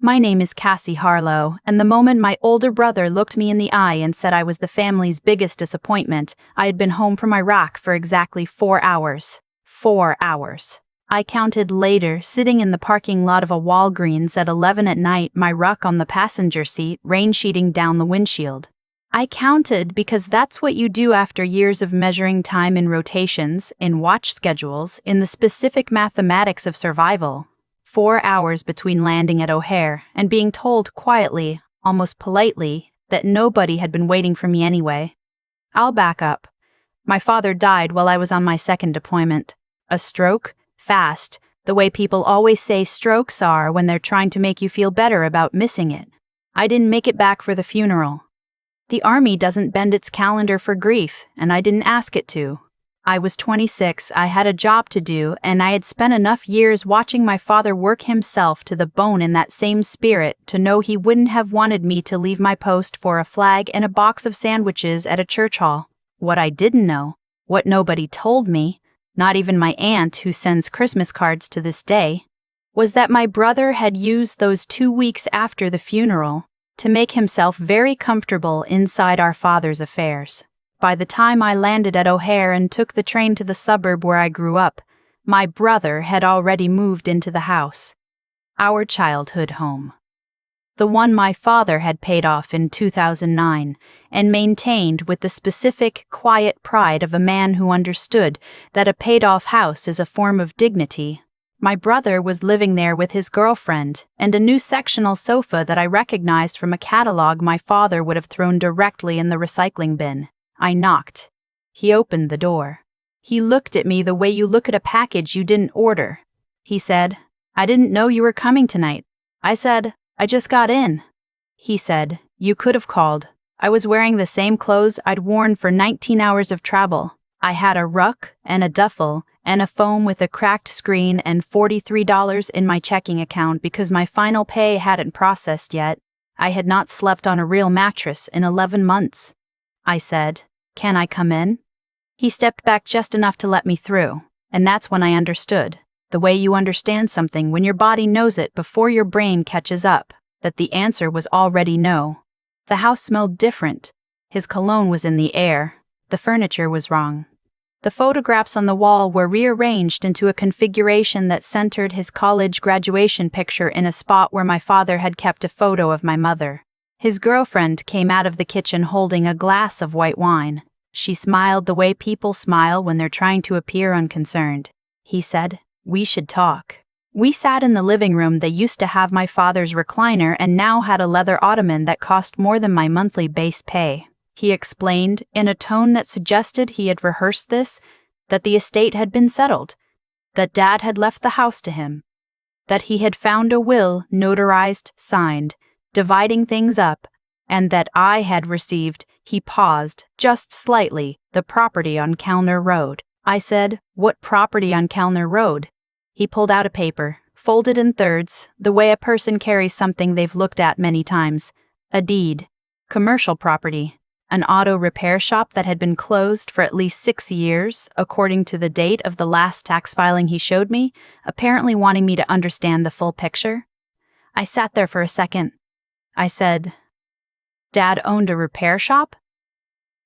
My name is Cassie Harlow, and the moment my older brother looked me in the eye and said I was the family's biggest disappointment, I had been home from Iraq for exactly 4 hours. 4 hours. I counted later, sitting in the parking lot of a Walgreens at 11 at night, my ruck on the passenger seat, rain sheeting down the windshield. I counted because that's what you do after years of measuring time in rotations, in watch schedules, in the specific mathematics of survival. 4 hours between landing at O'Hare and being told quietly, almost politely, that nobody had been waiting for me anyway. I'll back up. My father died while I was on my second deployment. A stroke? Fast. The way people always say strokes are when they're trying to make you feel better about missing it. I didn't make it back for the funeral. The Army doesn't bend its calendar for grief, and I didn't ask it to. I was 26, I had a job to do, and I had spent enough years watching my father work himself to the bone in that same spirit to know he wouldn't have wanted me to leave my post for a flag and a box of sandwiches at a church hall. What I didn't know, what nobody told me, not even my aunt who sends Christmas cards to this day, was that my brother had used those 2 weeks after the funeral to make himself very comfortable inside our father's affairs. By the time I landed at O'Hare and took the train to the suburb where I grew up, my brother had already moved into the house. Our childhood home. The one my father had paid off in 2009 and maintained with the specific, quiet pride of a man who understood that a paid-off house is a form of dignity. My brother was living there with his girlfriend and a new sectional sofa that I recognized from a catalog my father would have thrown directly in the recycling bin. I knocked. He opened the door. He looked at me the way you look at a package you didn't order. He said, "I didn't know you were coming tonight." I said, "I just got in." He said, "You could have called. I was wearing the same clothes I'd worn for 19 hours of travel. I had a ruck and a duffel and a phone with a cracked screen and $43 in my checking account because my final pay hadn't processed yet. I had not slept on a real mattress in 11 months. I said, "Can I come in?" He stepped back just enough to let me through, and that's when I understood, the way you understand something when your body knows it before your brain catches up, that the answer was already no. The house smelled different. His cologne was in the air. The furniture was wrong. The photographs on the wall were rearranged into a configuration that centered his college graduation picture in a spot where my father had kept a photo of my mother. His girlfriend came out of the kitchen holding a glass of white wine. She smiled the way people smile when they're trying to appear unconcerned. He said, "We should talk." We sat in the living room that used to have my father's recliner and now had a leather ottoman that cost more than my monthly base pay. He explained, in a tone that suggested he had rehearsed this, that the estate had been settled, that Dad had left the house to him, that he had found a will notarized, signed, dividing things up, and that I had received, he paused, just slightly, the property on Kellner Road. I said, "What property on Kellner Road?" He pulled out a paper, folded in thirds, the way a person carries something they've looked at many times. A deed. Commercial property. An auto repair shop that had been closed for at least 6 years, according to the date of the last tax filing he showed me, apparently wanting me to understand the full picture. I sat there for a second. I said, "Dad owned a repair shop?"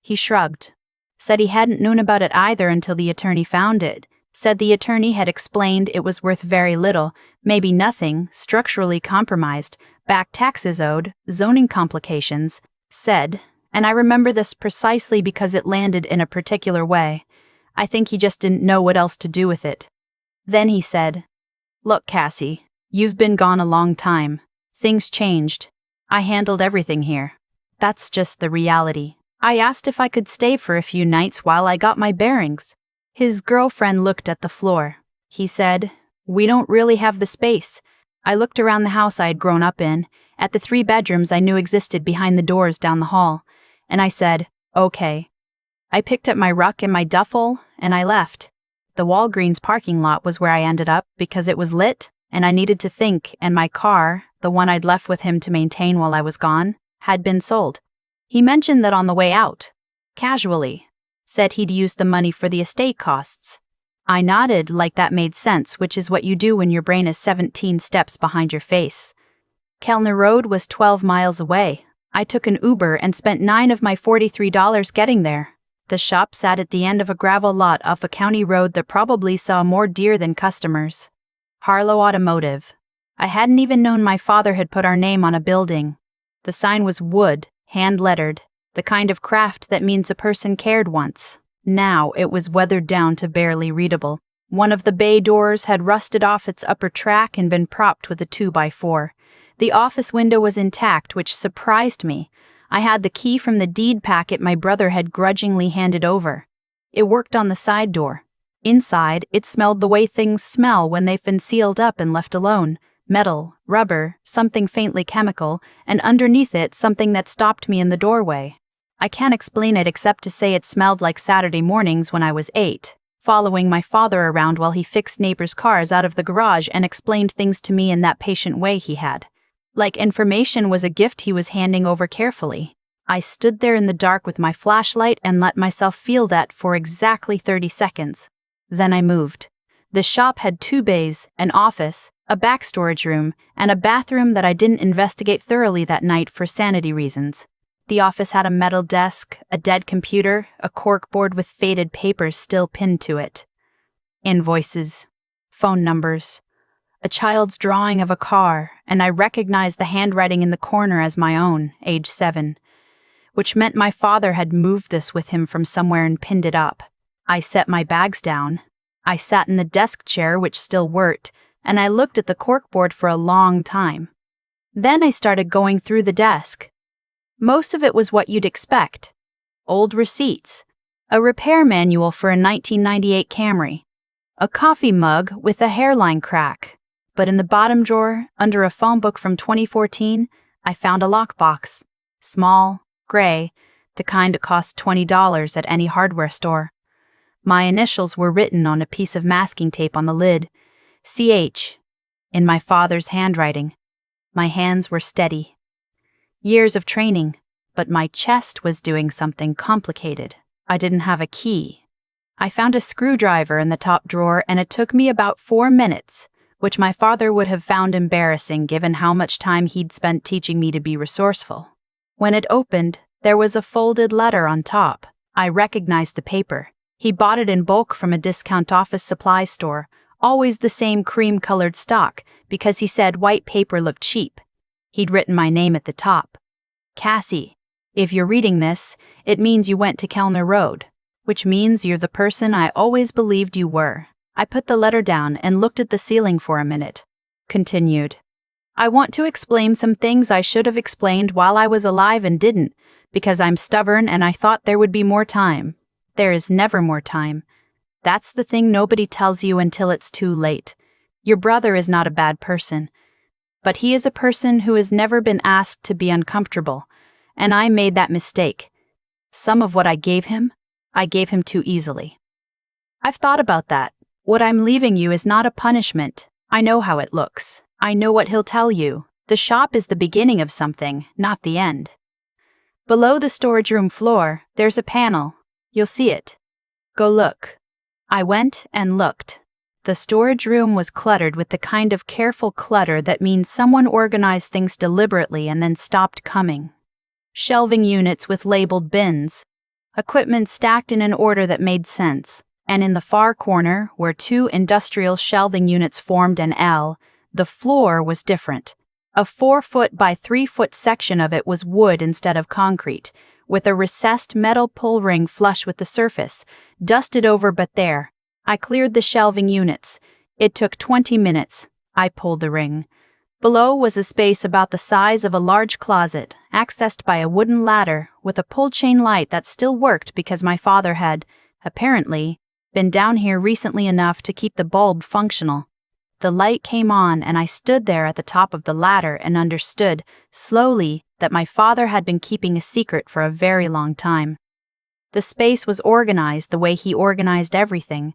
He shrugged, said he hadn't known about it either until the attorney found it, said the attorney had explained it was worth very little, maybe nothing, structurally compromised, back taxes owed, zoning complications, said, and I remember this precisely because it landed in a particular way. I think he just didn't know what else to do with it. Then he said, "Look, Cassie, you've been gone a long time. Things changed. I handled everything here. That's just the reality. I asked if I could stay for a few nights while I got my bearings." His girlfriend looked at the floor. He said, "We don't really have the space." I looked around the house I had grown up in, at the 3 bedrooms I knew existed behind the doors down the hall, and I said, "Okay." I picked up my ruck and my duffel, and I left. The Walgreens parking lot was where I ended up because it was lit, and I needed to think, and my car, the one I'd left with him to maintain while I was gone, had been sold. He mentioned that on the way out. Casually. Said he'd use the money for the estate costs. I nodded like that made sense, which is what you do when your brain is 17 steps behind your face. Kellner Road was 12 miles away. I took an Uber and spent $9 of my $43 getting there. The shop sat at the end of a gravel lot off a county road that probably saw more deer than customers. Harlow Automotive. I hadn't even known my father had put our name on a building. The sign was wood, hand-lettered, the kind of craft that means a person cared once. Now it was weathered down to barely readable. One of the bay doors had rusted off its upper track and been propped with a 2x4. The office window was intact, which surprised me. I had the key from the deed packet my brother had grudgingly handed over. It worked on the side door. Inside, it smelled the way things smell when they've been sealed up and left alone. Metal, rubber, something faintly chemical, and underneath it something that stopped me in the doorway. I can't explain it except to say it smelled like Saturday mornings when I was 8, following my father around while he fixed neighbors' cars out of the garage and explained things to me in that patient way he had. Like information was a gift he was handing over carefully. I stood there in the dark with my flashlight and let myself feel that for exactly 30 seconds. Then I moved. The shop had 2 bays, an office, a back storage room, and a bathroom that I didn't investigate thoroughly that night for sanity reasons. The office had a metal desk, a dead computer, a corkboard with faded papers still pinned to it. Invoices, phone numbers, a child's drawing of a car, and I recognized the handwriting in the corner as my own, age 7, which meant my father had moved this with him from somewhere and pinned it up. I set my bags down. I sat in the desk chair, which still worked, and I looked at the corkboard for a long time. Then I started going through the desk. Most of it was what you'd expect. Old receipts, a repair manual for a 1998 Camry, a coffee mug with a hairline crack. But in the bottom drawer, under a phone book from 2014, I found a lockbox. Small, gray, the kind that cost $20 at any hardware store. My initials were written on a piece of masking tape on the lid. CH, in my father's handwriting. My hands were steady. Years of training, but my chest was doing something complicated. I didn't have a key. I found a screwdriver in the top drawer, and it took me about 4 minutes, which my father would have found embarrassing given how much time he'd spent teaching me to be resourceful. When it opened, there was a folded letter on top. I recognized the paper. He bought it in bulk from a discount office supply store, always the same cream-colored stock, because he said white paper looked cheap. He'd written my name at the top. Cassie, if you're reading this, it means you went to Kellner Road, which means you're the person I always believed you were. I put the letter down and looked at the ceiling for a minute. Continued. I want to explain some things I should have explained while I was alive and didn't, because I'm stubborn and I thought there would be more time. There is never more time. That's the thing nobody tells you until it's too late. Your brother is not a bad person, but he is a person who has never been asked to be uncomfortable, and I made that mistake. Some of what I gave him too easily. I've thought about that. What I'm leaving you is not a punishment. I know how it looks. I know what he'll tell you. The shop is the beginning of something, not the end. Below the storage room floor, there's a panel. You'll see it. Go look. I went and looked. The storage room was cluttered with the kind of careful clutter that means someone organized things deliberately and then stopped coming. Shelving units with labeled bins. Equipment stacked in an order that made sense. And in the far corner, where 2 industrial shelving units formed an L, the floor was different. A 4-foot by 3-foot section of it was wood instead of concrete, with a recessed metal pull ring flush with the surface, dusted over but there. I cleared the shelving units. It took 20 minutes. I pulled the ring. Below was a space about the size of a large closet, accessed by a wooden ladder with a pull-chain light that still worked because my father had, apparently, been down here recently enough to keep the bulb functional. The light came on and I stood there at the top of the ladder and understood, slowly, that my father had been keeping a secret for a very long time. The space was organized the way he organized everything,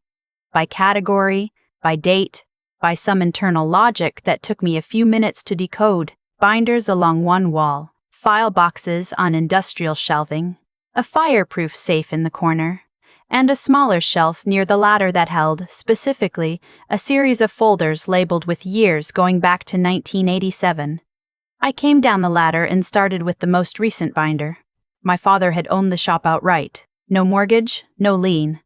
by category, by date, by some internal logic that took me a few minutes to decode. Binders along one wall, file boxes on industrial shelving, a fireproof safe in the corner, and a smaller shelf near the ladder that held, specifically, a series of folders labeled with years going back to 1987. I came down the ladder and started with the most recent binder. My father had owned the shop outright. No mortgage, no lien.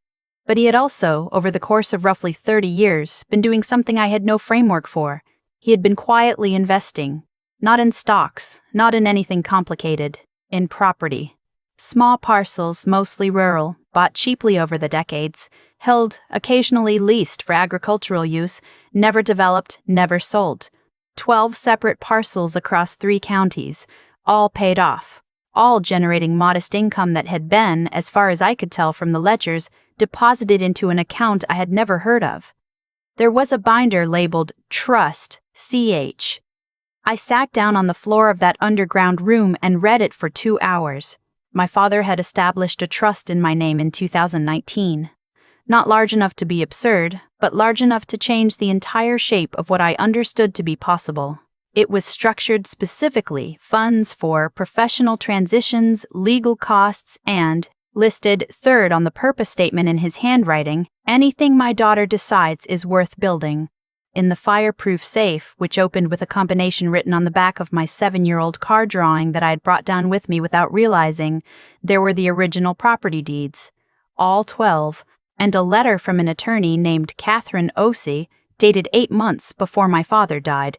But he had also, over the course of roughly 30 years, been doing something I had no framework for. He had been quietly investing. Not in stocks, not in anything complicated. In property. Small parcels, mostly rural, bought cheaply over the decades, held, occasionally leased for agricultural use, never developed, never sold. 12 separate parcels across 3 counties, all paid off, all generating modest income that had been, as far as I could tell from the ledgers, deposited into an account I had never heard of. There was a binder labeled Trust, CH. I sat down on the floor of that underground room and read it for 2 hours. My father had established a trust in my name in 2019. Not large enough to be absurd, but large enough to change the entire shape of what I understood to be possible. It was structured specifically funds for professional transitions, legal costs, and, listed third on the purpose statement in his handwriting, anything my daughter decides is worth building. In the fireproof safe, which opened with a combination written on the back of my 7-year-old card drawing that I had brought down with me without realizing, there were the original property deeds, all 12, and a letter from an attorney named Catherine Osey, dated 8 months before my father died,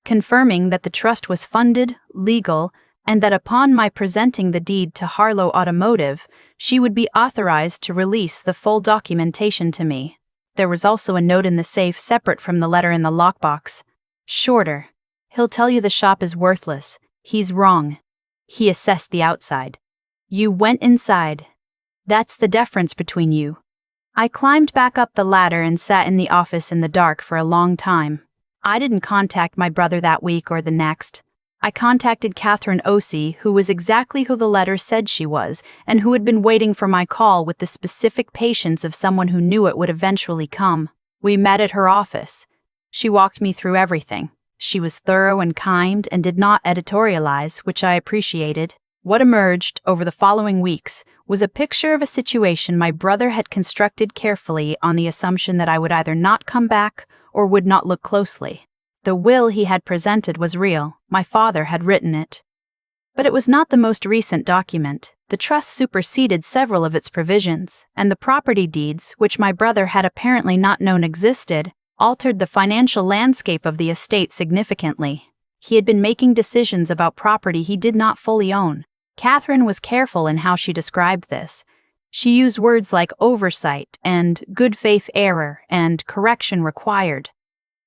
confirming that the trust was funded, legal, and that upon my presenting the deed to Harlow Automotive, she would be authorized to release the full documentation to me. There was also a note in the safe separate from the letter in the lockbox. Shorter. He'll tell you the shop is worthless. He's wrong. He assessed the outside. You went inside. That's the difference between you. I climbed back up the ladder and sat in the office in the dark for a long time. I didn't contact my brother that week or the next. I contacted Catherine Osey, who was exactly who the letter said she was, and who had been waiting for my call with the specific patience of someone who knew it would eventually come. We met at her office. She walked me through everything. She was thorough and kind and did not editorialize, which I appreciated. What emerged, over the following weeks, was a picture of a situation my brother had constructed carefully on the assumption that I would either not come back or would not look closely. The will he had presented was real. My father had written it. But it was not the most recent document. The trust superseded several of its provisions, and the property deeds, which my brother had apparently not known existed, altered the financial landscape of the estate significantly. He had been making decisions about property he did not fully own. Catherine was careful in how she described this. She used words like oversight and good faith error and correction required.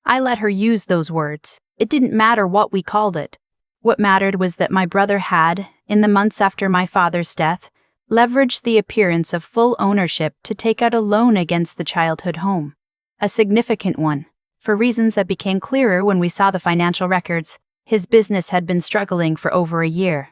I let her use those words. It didn't matter what we called it. What mattered was that my brother had, in the months after my father's death, leveraged the appearance of full ownership to take out a loan against the childhood home. A significant one. For reasons that became clearer when we saw the financial records, his business had been struggling for over a year.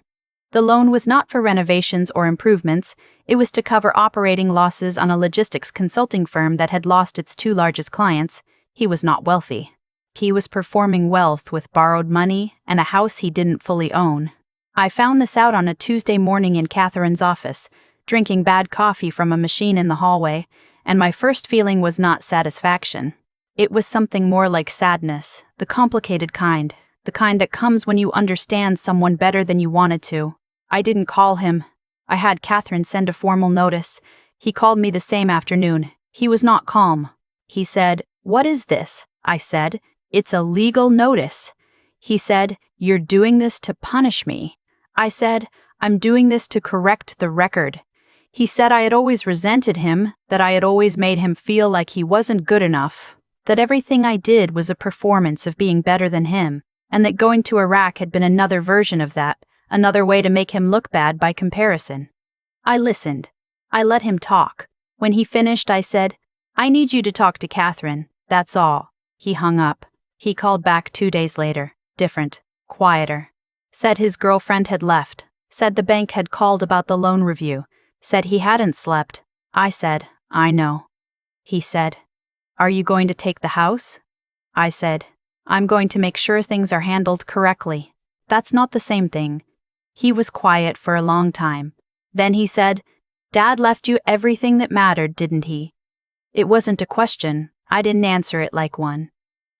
The loan was not for renovations or improvements, it was to cover operating losses on a logistics consulting firm that had lost its 2 largest clients. He was not wealthy. He was performing wealth with borrowed money and a house he didn't fully own. I found this out on a Tuesday morning in Catherine's office, drinking bad coffee from a machine in the hallway, and my first feeling was not satisfaction. It was something more like sadness, the complicated kind, the kind that comes when you understand someone better than you wanted to. I didn't call him. I had Catherine send a formal notice. He called me the same afternoon. He was not calm. He said, "What is this?" I said, "It's a legal notice." He said, "You're doing this to punish me." I said, "I'm doing this to correct the record." He said I had always resented him, that I had always made him feel like he wasn't good enough, that everything I did was a performance of being better than him, and that going to Iraq had been another version of that, another way to make him look bad by comparison. I listened. I let him talk. When he finished, I said, "I need you to talk to Catherine. That's all." He hung up. He called back 2 days later, different, quieter. Said his girlfriend had left. Said the bank had called about the loan review. Said he hadn't slept. I said, "I know." He said, "Are you going to take the house?" I said, "I'm going to make sure things are handled correctly." That's not the same thing. He was quiet for a long time. Then he said, "Dad left you everything that mattered, didn't he?" It wasn't a question. I didn't answer it like one.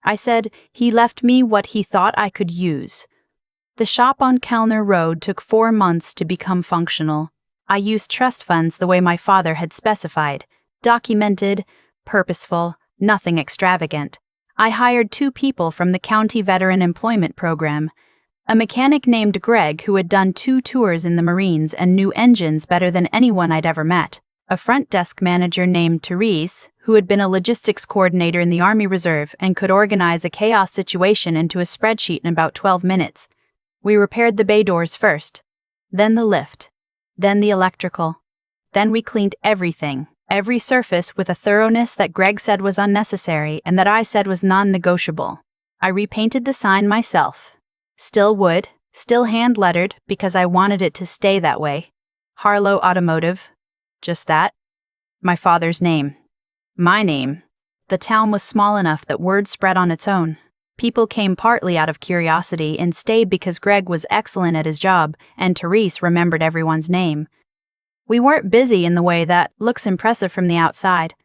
I said, "He left me what he thought I could use." The shop on Kellner Road took 4 months to become functional. I used trust funds the way my father had specified, documented, purposeful, nothing extravagant. I hired 2 people from the County Veteran Employment Program, a mechanic named Greg who had done 2 tours in the Marines and knew engines better than anyone I'd ever met, a front desk manager named Therese, who had been a logistics coordinator in the Army Reserve and could organize a chaos situation into a spreadsheet in about 12 minutes. We repaired the bay doors first, then the lift, then the electrical. Then we cleaned everything, every surface with a thoroughness that Greg said was unnecessary and that I said was non-negotiable. I repainted the sign myself. Still wood, still hand-lettered because I wanted it to stay that way. Harlow Automotive. Just that. My father's name. My name. The town was small enough that word spread on its own. People came partly out of curiosity and stayed because Greg was excellent at his job and Therese remembered everyone's name. We weren't busy in the way that looks impressive from the outside.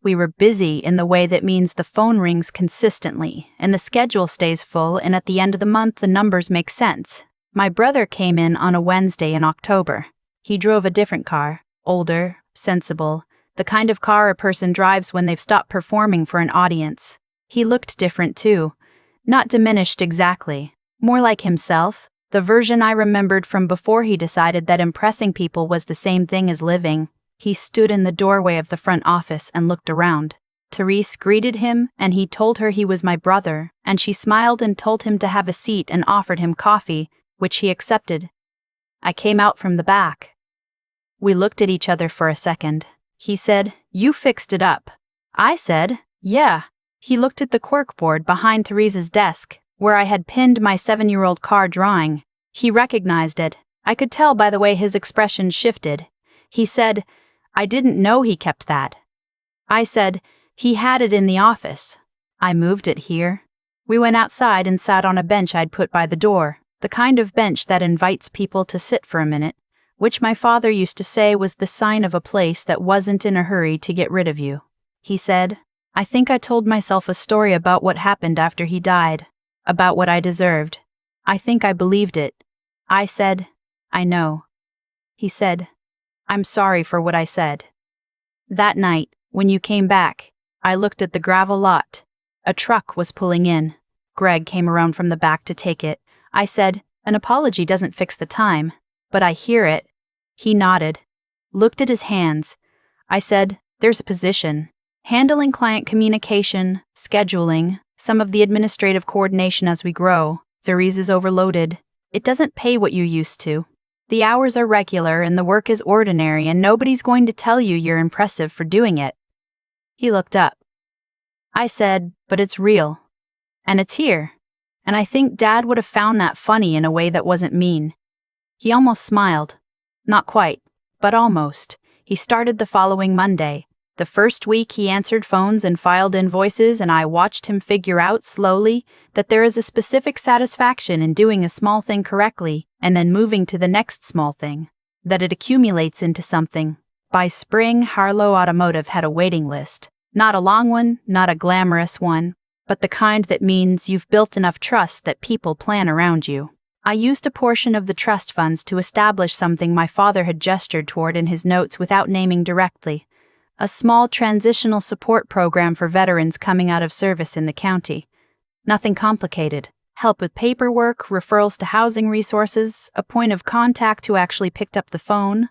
We were busy in the way that means the phone rings consistently and the schedule stays full, and at the end of the month the numbers make sense. My brother came in on a Wednesday in October. He drove a different car, older, sensible, the kind of car a person drives when they've stopped performing for an audience. He looked different too. Not diminished exactly, more like himself, the version I remembered from before he decided that impressing people was the same thing as living. He stood in the doorway of the front office and looked around. Therese greeted him, and he told her he was my brother, and she smiled and told him to have a seat and offered him coffee, which he accepted. I came out from the back. We looked at each other for a second. He said, "You fixed it up." I said, "Yeah." He looked at the corkboard behind Therese's desk, where I had pinned my 7-year-old car drawing. He recognized it. I could tell by the way his expression shifted. He said, "I didn't know he kept that." I said, "He had it in the office. I moved it here." We went outside and sat on a bench I'd put by the door, the kind of bench that invites people to sit for a minute, which my father used to say was the sign of a place that wasn't in a hurry to get rid of you. He said, "I think I told myself a story about what happened after he died, about what I deserved. I think I believed it." I said, "I know." He said, "I'm sorry for what I said." That night, when you came back, I looked at the gravel lot. A truck was pulling in. Greg came around from the back to take it. I said, "An apology doesn't fix the time, but I hear it." He nodded, looked at his hands. I said, "There's a position. Handling client communication, scheduling, some of the administrative coordination as we grow. Therese is overloaded. It doesn't pay what you used to. The hours are regular and the work is ordinary, and nobody's going to tell you you're impressive for doing it." He looked up. I said, "But it's real. And it's here. And I think Dad would have found that funny in a way that wasn't mean." He almost smiled. Not quite, but almost. He started the following Monday. The first week he answered phones and filed invoices, and I watched him figure out slowly that there is a specific satisfaction in doing a small thing correctly and then moving to the next small thing, that it accumulates into something. By spring, Harlow Automotive had a waiting list. Not a long one, not a glamorous one, but the kind that means you've built enough trust that people plan around you. I used a portion of the trust funds to establish something my father had gestured toward in his notes without naming directly. A small transitional support program for veterans coming out of service in the county. Nothing complicated. Help with paperwork, referrals to housing resources, a point of contact who actually picked up the phone.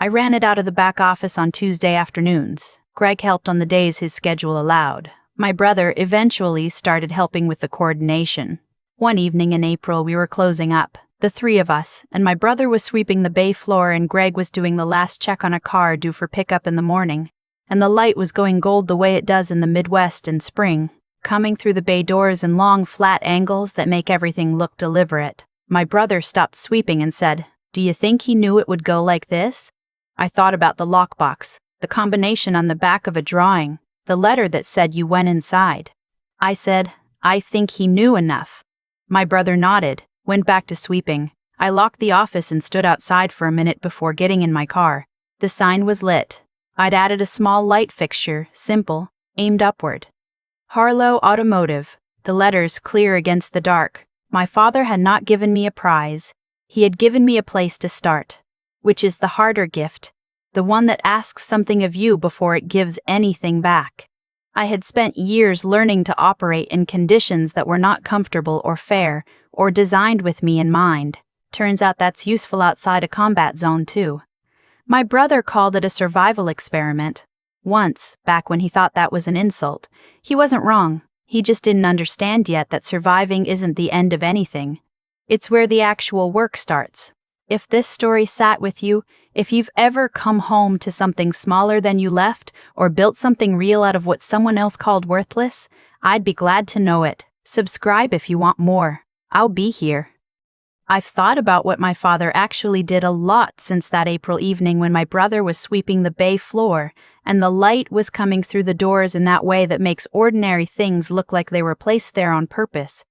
I ran it out of the back office on Tuesday afternoons. Greg helped on the days his schedule allowed. My brother eventually started helping with the coordination. One evening in April we were closing up, the 3 of us, and my brother was sweeping the bay floor and Greg was doing the last check on a car due for pickup in the morning. And the light was going gold the way it does in the Midwest in spring, coming through the bay doors in long, flat angles that make everything look deliberate. My brother stopped sweeping and said, "Do you think he knew it would go like this?" I thought about the lockbox, the combination on the back of a drawing, the letter that said you went inside. I said, "I think he knew enough." My brother nodded, went back to sweeping. I locked the office and stood outside for a minute before getting in my car. The sign was lit. I'd added a small light fixture, simple, aimed upward. Harlow Automotive, the letters clear against the dark. My father had not given me a prize. He had given me a place to start, which is the harder gift, the one that asks something of you before it gives anything back. I had spent years learning to operate in conditions that were not comfortable or fair, or designed with me in mind. Turns out that's useful outside a combat zone too. My brother called it a survival experiment. Once, back when he thought that was an insult. He wasn't wrong. He just didn't understand yet that surviving isn't the end of anything. It's where the actual work starts. If this story sat with you, if you've ever come home to something smaller than you left, or built something real out of what someone else called worthless, I'd be glad to know it. Subscribe if you want more. I'll be here. I've thought about what my father actually did a lot since that April evening when my brother was sweeping the bay floor, and the light was coming through the doors in that way that makes ordinary things look like they were placed there on purpose.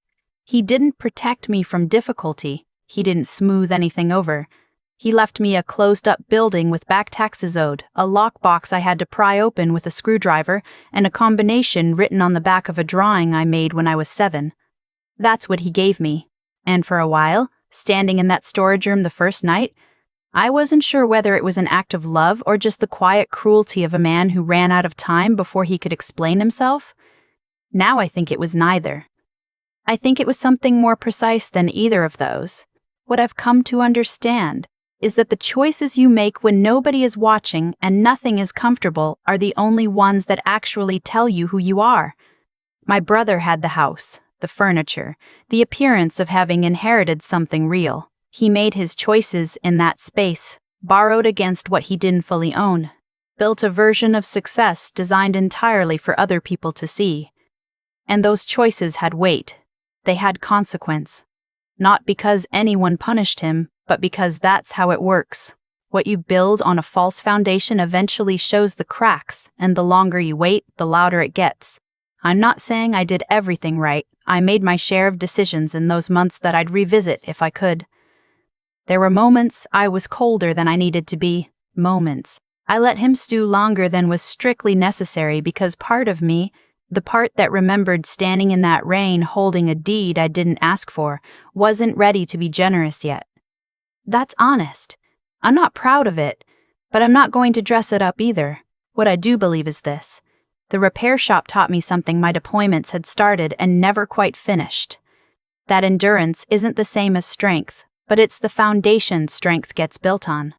He didn't protect me from difficulty. He didn't smooth anything over. He left me a closed-up building with back taxes owed, a lockbox I had to pry open with a screwdriver, and a combination written on the back of a drawing I made when I was 7. That's what he gave me. And for a while, standing in that storage room the first night, I wasn't sure whether it was an act of love or just the quiet cruelty of a man who ran out of time before he could explain himself. Now I think it was neither. I think it was something more precise than either of those. What I've come to understand is that the choices you make when nobody is watching and nothing is comfortable are the only ones that actually tell you who you are. My brother had the house, the furniture, the appearance of having inherited something real. He made his choices in that space, borrowed against what he didn't fully own, built a version of success designed entirely for other people to see. And those choices had weight. They had consequence. Not because anyone punished him, but because that's how it works. What you build on a false foundation eventually shows the cracks, and the longer you wait, the louder it gets. I'm not saying I did everything right. I made my share of decisions in those months that I'd revisit if I could. There were moments I was colder than I needed to be. Moments. I let him stew longer than was strictly necessary because part of me, the part that remembered standing in that rain holding a deed I didn't ask for, wasn't ready to be generous yet. That's honest. I'm not proud of it, but I'm not going to dress it up either. What I do believe is this. The repair shop taught me something my deployments had started and never quite finished. That endurance isn't the same as strength, but it's the foundation strength gets built on.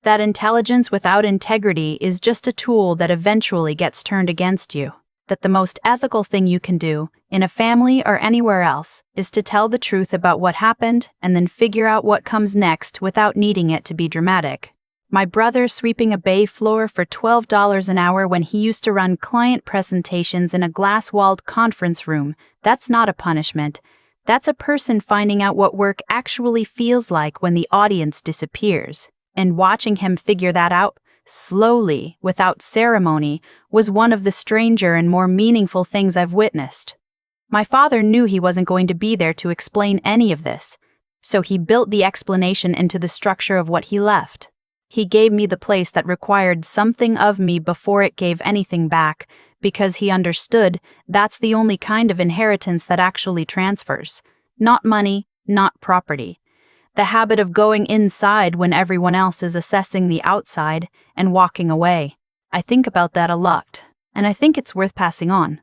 That intelligence without integrity is just a tool that eventually gets turned against you. That the most ethical thing you can do, in a family or anywhere else, is to tell the truth about what happened and then figure out what comes next without needing it to be dramatic. My brother sweeping a bay floor for $12 an hour when he used to run client presentations in a glass-walled conference room, that's not a punishment. That's a person finding out what work actually feels like when the audience disappears. And watching him figure that out, slowly, without ceremony, was one of the stranger and more meaningful things I've witnessed. My father knew he wasn't going to be there to explain any of this, so he built the explanation into the structure of what he left. He gave me the place that required something of me before it gave anything back, because he understood that's the only kind of inheritance that actually transfers. Not money, not property. The habit of going inside when everyone else is assessing the outside and walking away. I think about that a lot, and I think it's worth passing on.